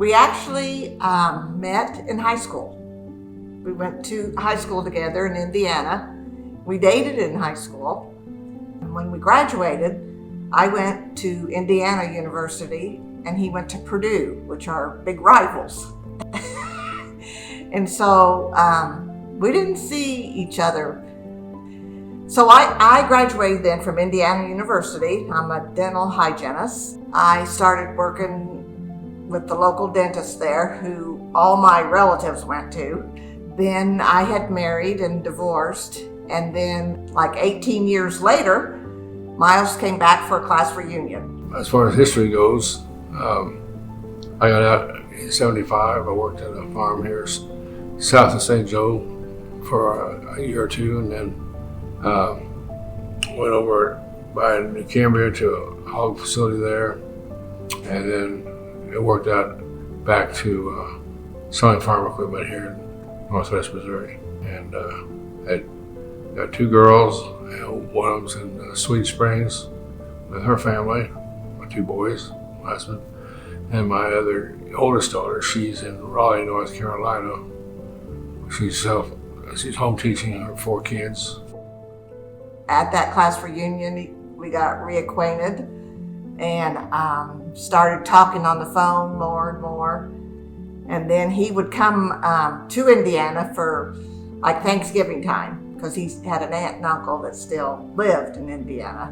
We actually met in high school. We went to high school together in Indiana. We dated in high school. And when we graduated, I went to Indiana University and he went to Purdue, which are big rivals. And so we didn't see each other. So I graduated then from Indiana University. I'm a dental hygienist. I started working with the local dentist there who all my relatives went to. Then I had married and divorced. And then like 18 years later, Miles came back for a class reunion. As far as history goes, I got out in 75. I worked at a farm here south of St. Joe for a year or two, and then went over by New Cambria to a hog facility there, and then it worked out back to selling farm equipment here in Northwest Missouri. And I got two girls, and one of them's in Sweet Springs with her family, my two boys, my husband, and my other oldest daughter, she's in Raleigh, North Carolina. She's home teaching her 4 kids. At that class reunion, we got reacquainted and started talking on the phone more and more. And then he would come to Indiana for like Thanksgiving time, because he had an aunt and uncle that still lived in Indiana.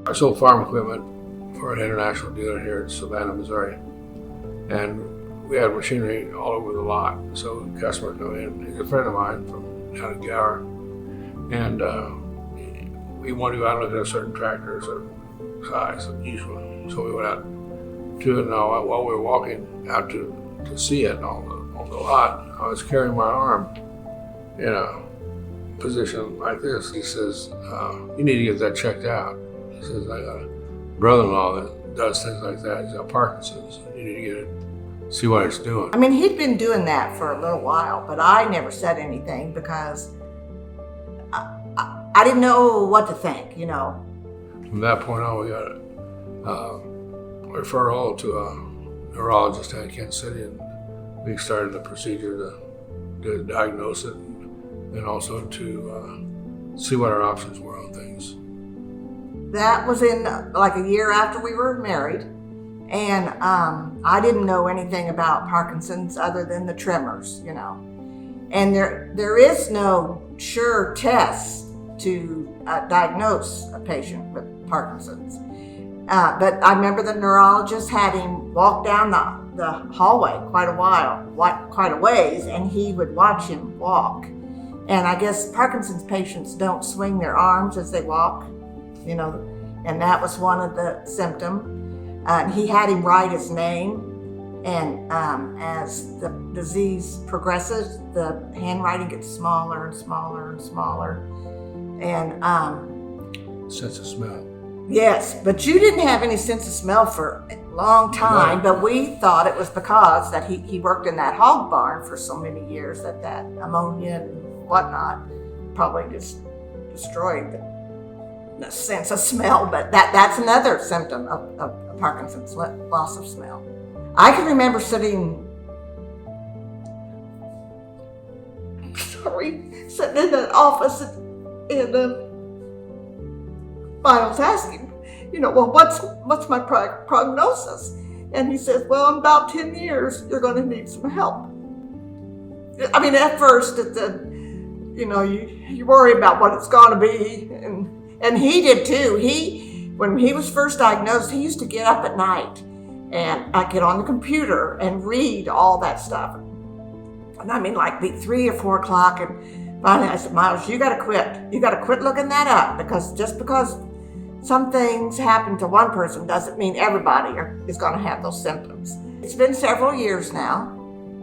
I sold farm equipment for an international dealer here in Savannah, Missouri. And we had machinery all over the lot. So customers come in. He's a friend of mine from down in Gower. And we wanted to go out and look at a certain tractor, a certain size, usually. So we went out to it, and while we were walking out to see it on the lot, I was carrying my arm in a position like this. He says, you need to get that checked out. He says, I got a brother-in-law that does things like that. He's got Parkinson's. You need to get it, see what it's doing. I mean, he'd been doing that for a little while, but I never said anything because I didn't know what to think, you know. From that point on, we got a referral to a neurologist at Kansas City, and we started the procedure to diagnose it and also to see what our options were on things. That was in like a year after we were married, and I didn't know anything about Parkinson's other than the tremors, you know. And there is no sure test to diagnose a patient with Parkinson's. But I remember the neurologist had him walk down the hallway quite a ways, and he would watch him walk. And I guess Parkinson's patients don't swing their arms as they walk, you know, and that was one of the symptoms. He had him write his name, and as the disease progresses, the handwriting gets smaller and smaller and smaller. And sense of smell. Yes, but you didn't have any sense of smell for a long time, No. but we thought it was because that he worked in that hog barn for so many years that ammonia and whatnot probably just destroyed the sense of smell. But that's another symptom of Parkinson's, loss of smell. I can remember sitting in that office and Miles asking, you know, well, what's my prognosis? And he says, well, in about 10 years, you're going to need some help. I mean, at first, you worry about what it's going to be, and he did too. When he was first diagnosed, he used to get up at night and I'd get on the computer and read all that stuff. And I mean, like be 3 or 4 o'clock, and finally I said, Miles, you got to quit. You got to quit looking that up, because just because some things happen to one person doesn't mean everybody is going to have those symptoms. It's been several years now,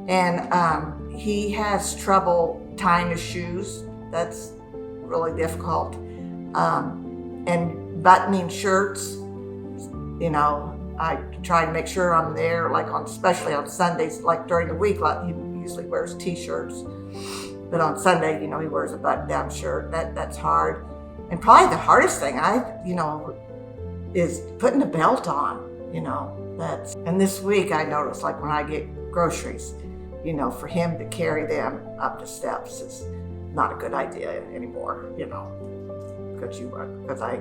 and he has trouble tying his shoes. That's really difficult. And buttoning shirts, you know, I try to make sure I'm there, like especially on Sundays, like during the week, like he usually wears t-shirts, but on Sunday, he wears a button-down shirt. That's hard. And probably the hardest thing is putting a belt on, and this week I noticed, like when I get groceries, for him to carry them up the steps is not a good idea anymore, because I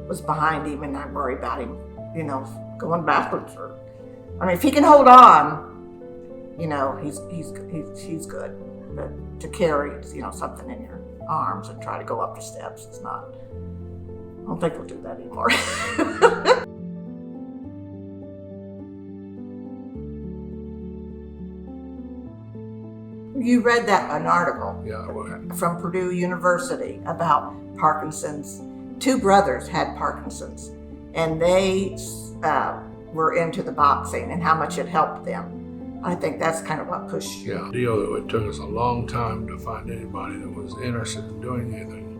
was behind him and I worry about him, going backwards. If he can hold on, he's good. But to carry, something in your arms and try to go up the steps is not. I don't think we'll do that anymore. You read an article from Purdue University about Parkinson's. 2 brothers had Parkinson's, and they were into the boxing and how much it helped them. I think that's kind of what pushed. Yeah, it took us a long time to find anybody that was interested in doing anything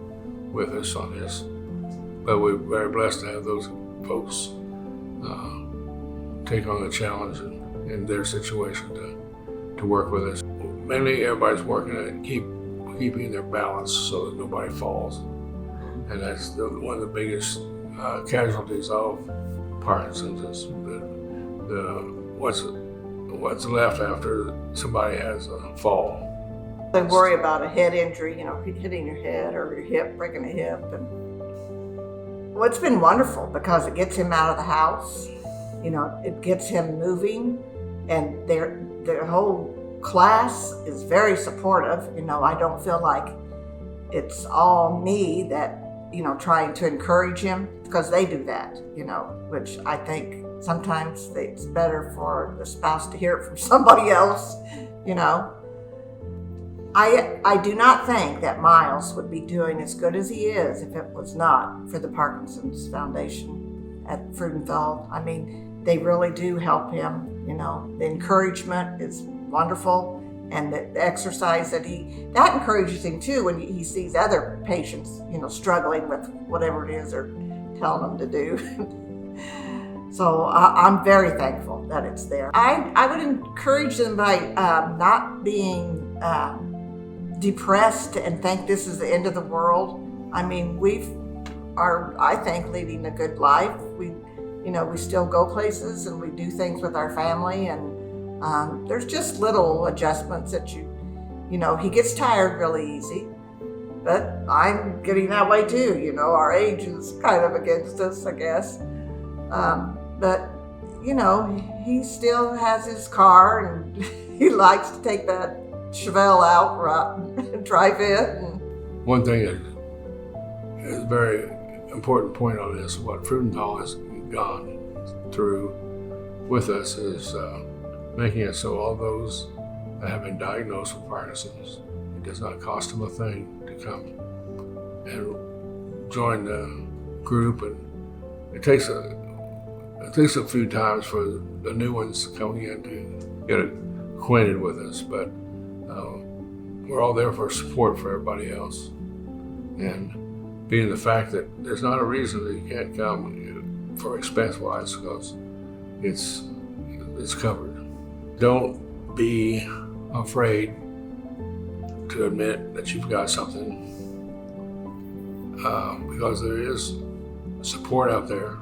with us on this. But we're very blessed to have those folks take on the challenge in their situation to work with us. Mainly everybody's working at keeping their balance so that nobody falls. And that's one of the biggest casualties of Parkinson's is what's left after somebody has a fall. They worry about a head injury, hitting your head or your hip, breaking a hip. Well, it's been wonderful because it gets him out of the house. It gets him moving, and their whole class is very supportive. I don't feel like it's all me that, trying to encourage him, because they do that, which I think sometimes it's better for the spouse to hear it from somebody else, I do not think that Miles would be doing as good as he is if it was not for the Parkinson's Foundation at Freudenthal. They really do help him, the encouragement is wonderful. And the exercise that encourages him too when he sees other patients, struggling with whatever it is they're telling them to do. So I'm very thankful that it's there. I would encourage them by not being depressed and think this is the end of the world. We are, I think, leading a good life. We still go places and we do things with our family, and there's just little adjustments that he gets tired really easy, but I'm getting that way too. Our age is kind of against us, I guess. But he still has his car, and he likes to take that Chevelle out and drive it. One thing that is a very important point on this, what Freudenthal has gone through with us is making it so all those that have been diagnosed with Parkinson's, it does not cost them a thing to come and join the group. And it takes a few times for the new ones coming in to get acquainted with us, but we're all there for support for everybody else. And being the fact that there's not a reason that you can't come for expense-wise, because it's covered. Don't be afraid to admit that you've got something, because there is support out there.